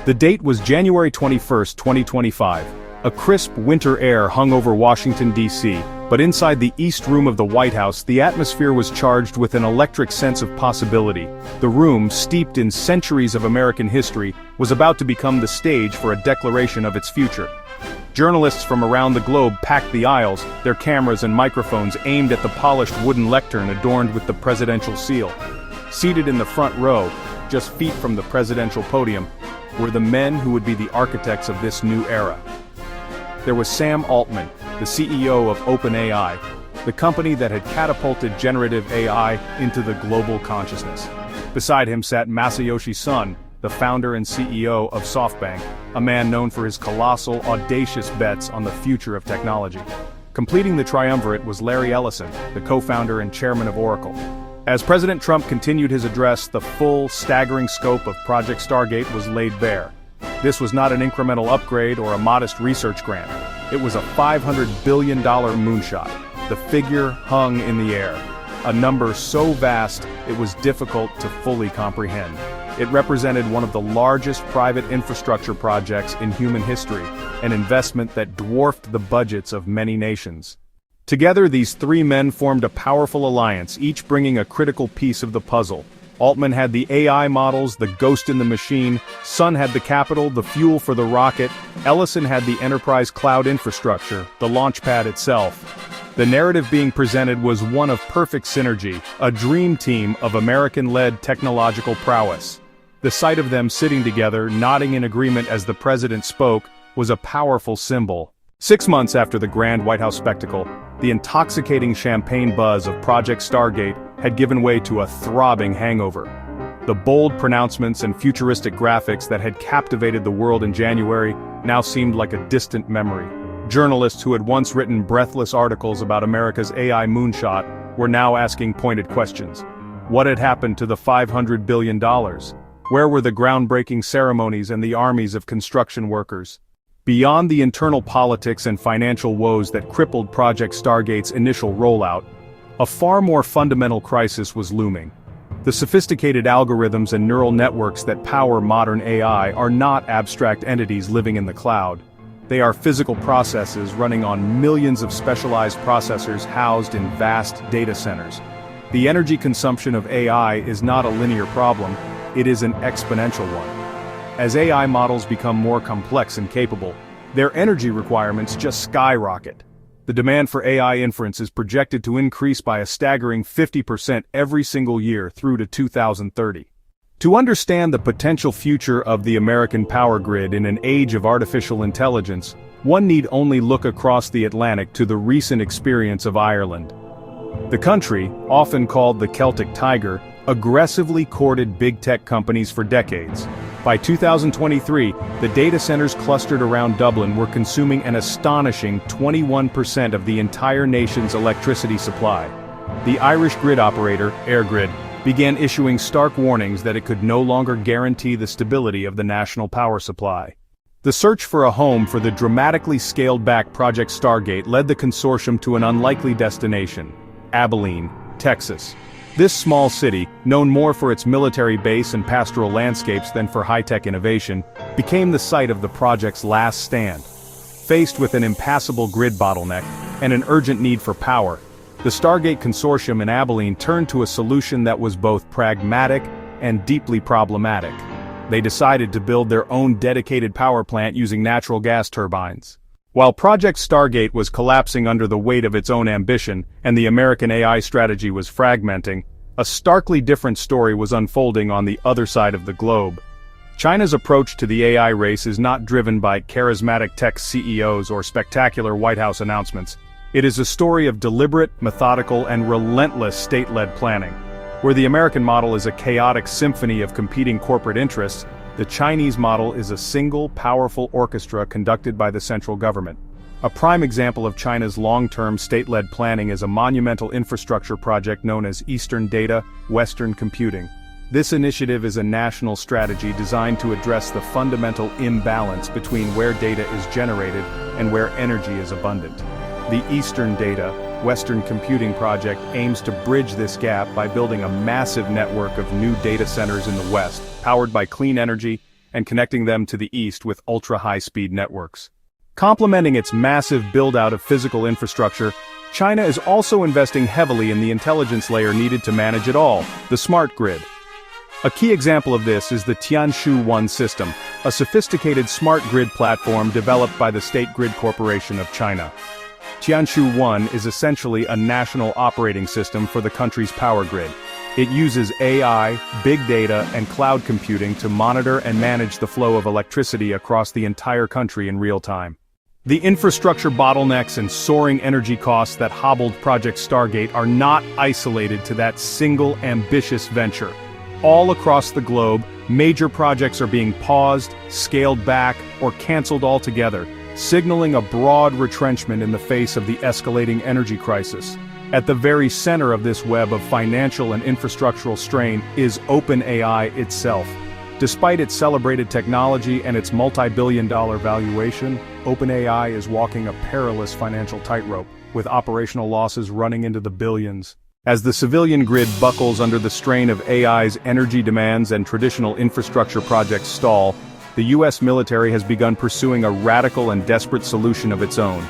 The date was January 21, 2025. A crisp winter air hung over Washington, D.C., but inside the East Room of the White House, the atmosphere was charged with an electric sense of possibility. The room, steeped in centuries of American history, was about to become the stage for a declaration of its future. Journalists from around the globe packed the aisles, their cameras and microphones aimed at the polished wooden lectern adorned with the presidential seal. Seated in the front row, just feet from the presidential podium, were the men who would be the architects of this new era. There was Sam Altman, the CEO of OpenAI, the company that had catapulted generative AI into the global consciousness. Beside him sat Masayoshi Son, the founder and CEO of SoftBank, a man known for his colossal, audacious bets on the future of technology. Completing the triumvirate was Larry Ellison, the co-founder and chairman of Oracle. As President Trump continued his address, the full, staggering scope of Project Stargate was laid bare. This was not an incremental upgrade or a modest research grant. It was a $500 billion moonshot. The figure hung in the air, a number so vast it was difficult to fully comprehend. It represented one of the largest private infrastructure projects in human history, an investment that dwarfed the budgets of many nations. Together, these three men formed a powerful alliance, each bringing a critical piece of the puzzle. Altman had the AI models, the ghost in the machine. Son had the capital, the fuel for the rocket. Ellison had the enterprise cloud infrastructure, the launch pad itself. The narrative being presented was one of perfect synergy, a dream team of American-led technological prowess. The sight of them sitting together, nodding in agreement as the president spoke, was a powerful symbol. 6 months after the grand White House spectacle, the intoxicating champagne buzz of Project Stargate had given way to a throbbing hangover. The bold pronouncements and futuristic graphics that had captivated the world in January now seemed like a distant memory. Journalists who had once written breathless articles about America's AI moonshot were now asking pointed questions. What had happened to the $500 billion? Where were the groundbreaking ceremonies and the armies of construction workers? Beyond the internal politics and financial woes that crippled Project Stargate's initial rollout, a far more fundamental crisis was looming. The sophisticated algorithms and neural networks that power modern AI are not abstract entities living in the cloud. They are physical processes running on millions of specialized processors housed in vast data centers. The energy consumption of AI is not a linear problem, it is an exponential one. As AI models become more complex and capable, their energy requirements just skyrocket. The demand for AI inference is projected to increase by a staggering 50% every single year through to 2030. To understand the potential future of the American power grid in an age of artificial intelligence, one need only look across the Atlantic to the recent experience of Ireland. The country, often called the Celtic Tiger, aggressively courted big tech companies for decades. By 2023, the data centers clustered around Dublin were consuming an astonishing 21% of the entire nation's electricity supply. The Irish grid operator, EirGrid, began issuing stark warnings that it could no longer guarantee the stability of the national power supply. The search for a home for the dramatically scaled-back Project Stargate led the consortium to an unlikely destination: Abilene, Texas. This small city, known more for its military base and pastoral landscapes than for high-tech innovation, became the site of the project's last stand. Faced with an impassable grid bottleneck and an urgent need for power, the Stargate Consortium in Abilene turned to a solution that was both pragmatic and deeply problematic. They decided to build their own dedicated power plant using natural gas turbines. While Project Stargate was collapsing under the weight of its own ambition, and the American AI strategy was fragmenting, a starkly different story was unfolding on the other side of the globe. China's approach to the AI race is not driven by charismatic tech CEOs or spectacular White House announcements. It is a story of deliberate, methodical, and relentless state-led planning. Where the American model is a chaotic symphony of competing corporate interests, the Chinese model is a single, powerful orchestra conducted by the central government. A prime example of China's long-term state-led planning is a monumental infrastructure project known as Eastern Data, Western Computing. This initiative is a national strategy designed to address the fundamental imbalance between where data is generated and where energy is abundant. The Eastern Data, Western Computing project aims to bridge this gap by building a massive network of new data centers in the West, powered by clean energy and connecting them to the east with ultra-high-speed networks. Complementing its massive build-out of physical infrastructure, China is also investing heavily in the intelligence layer needed to manage it all, the smart grid. A key example of this is the Tianshu-1 system, a sophisticated smart grid platform developed by the State Grid Corporation of China. Tianshu-1 is essentially a national operating system for the country's power grid. It uses AI, big data, and cloud computing to monitor and manage the flow of electricity across the entire country in real time. The infrastructure bottlenecks and soaring energy costs that hobbled Project Stargate are not isolated to that single ambitious venture. All across the globe, major projects are being paused, scaled back, or canceled altogether, signaling a broad retrenchment in the face of the escalating energy crisis. At the very center of this web of financial and infrastructural strain is OpenAI itself. Despite its celebrated technology and its multi-billion-dollar valuation, OpenAI is walking a perilous financial tightrope, with operational losses running into the billions. As the civilian grid buckles under the strain of AI's energy demands and traditional infrastructure projects stall, the U.S. military has begun pursuing a radical and desperate solution of its own.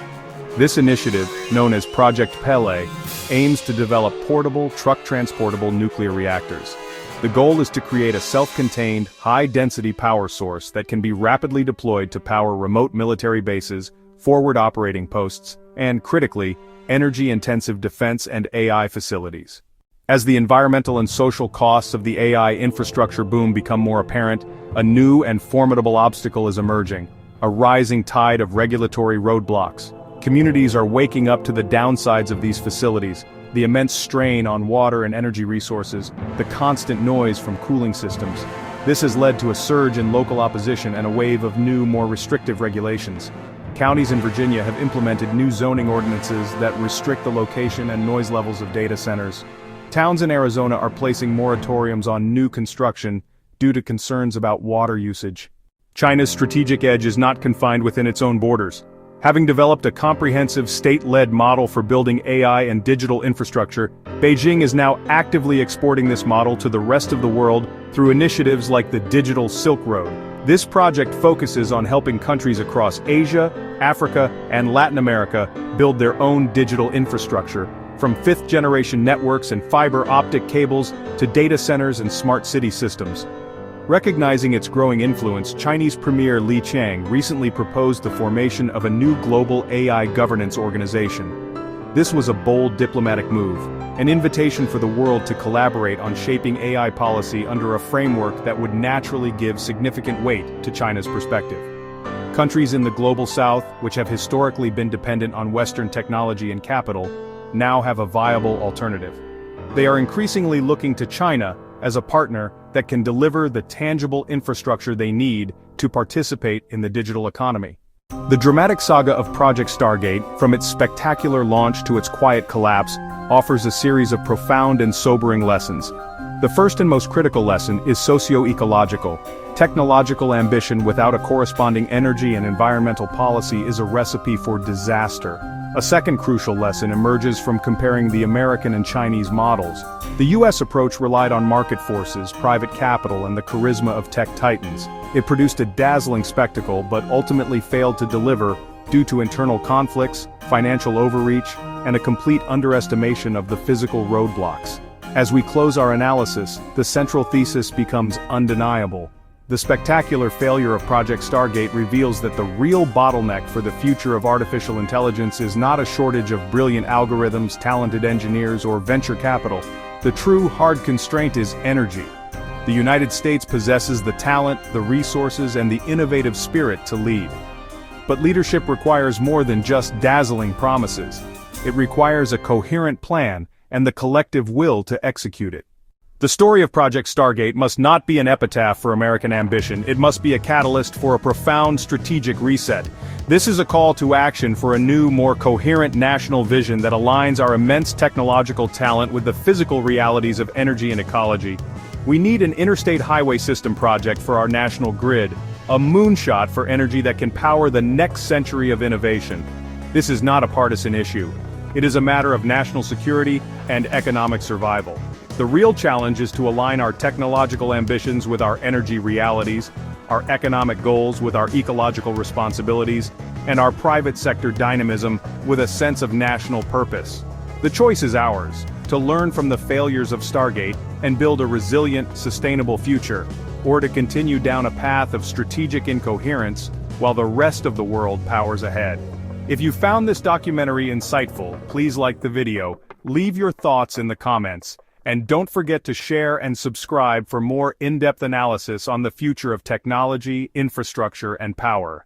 This initiative, known as Project Pele, aims to develop portable, truck-transportable nuclear reactors. The goal is to create a self-contained, high-density power source that can be rapidly deployed to power remote military bases, forward operating posts, and, critically, energy-intensive defense and AI facilities. As the environmental and social costs of the AI infrastructure boom become more apparent, a new and formidable obstacle is emerging: a rising tide of regulatory roadblocks. Communities are waking up to the downsides of these facilities: the immense strain on water and energy resources, the constant noise from cooling systems. This has led to a surge in local opposition and a wave of new, more restrictive regulations. Counties in Virginia have implemented new zoning ordinances that restrict the location and noise levels of data centers. Towns in Arizona are placing moratoriums on new construction due to concerns about water usage. China's strategic edge is not confined within its own borders. Having developed a comprehensive state-led model for building AI and digital infrastructure, Beijing is now actively exporting this model to the rest of the world through initiatives like the Digital Silk Road. This project focuses on helping countries across Asia, Africa, and Latin America build their own digital infrastructure, from fifth-generation networks and fiber optic cables to data centers and smart city systems. Recognizing its growing influence, Chinese Premier Li Qiang recently proposed the formation of a new global AI governance organization. This was a bold diplomatic move, an invitation for the world to collaborate on shaping AI policy under a framework that would naturally give significant weight to China's perspective. Countries in the global south, which have historically been dependent on Western technology and capital, now have a viable alternative. They are increasingly looking to China as a partner that can deliver the tangible infrastructure they need to participate in the digital economy. The dramatic saga of Project Stargate, from its spectacular launch to its quiet collapse, offers a series of profound and sobering lessons. The first and most critical lesson is socio-ecological. Technological ambition without a corresponding energy and environmental policy is a recipe for disaster. A second crucial lesson emerges from comparing the American and Chinese models. The US approach relied on market forces, private capital, and the charisma of tech titans. It produced a dazzling spectacle but ultimately failed to deliver due to internal conflicts, financial overreach, and a complete underestimation of the physical roadblocks. As we close our analysis, the central thesis becomes undeniable. The spectacular failure of Project Stargate reveals that the real bottleneck for the future of artificial intelligence is not a shortage of brilliant algorithms, talented engineers, or venture capital. The true hard constraint is energy. The United States possesses the talent, the resources, and the innovative spirit to lead. But leadership requires more than just dazzling promises. It requires a coherent plan and the collective will to execute it. The story of Project Stargate must not be an epitaph for American ambition. It must be a catalyst for a profound strategic reset. This is a call to action for a new, more coherent national vision that aligns our immense technological talent with the physical realities of energy and ecology. We need an interstate highway system project for our national grid, a moonshot for energy that can power the next century of innovation. This is not a partisan issue. It is a matter of national security and economic survival. The real challenge is to align our technological ambitions with our energy realities, our economic goals with our ecological responsibilities, and our private sector dynamism with a sense of national purpose. The choice is ours, to learn from the failures of Stargate and build a resilient, sustainable future, or to continue down a path of strategic incoherence while the rest of the world powers ahead. If you found this documentary insightful, please like the video, leave your thoughts in the comments, and don't forget to share and subscribe for more in-depth analysis on the future of technology, infrastructure, and power.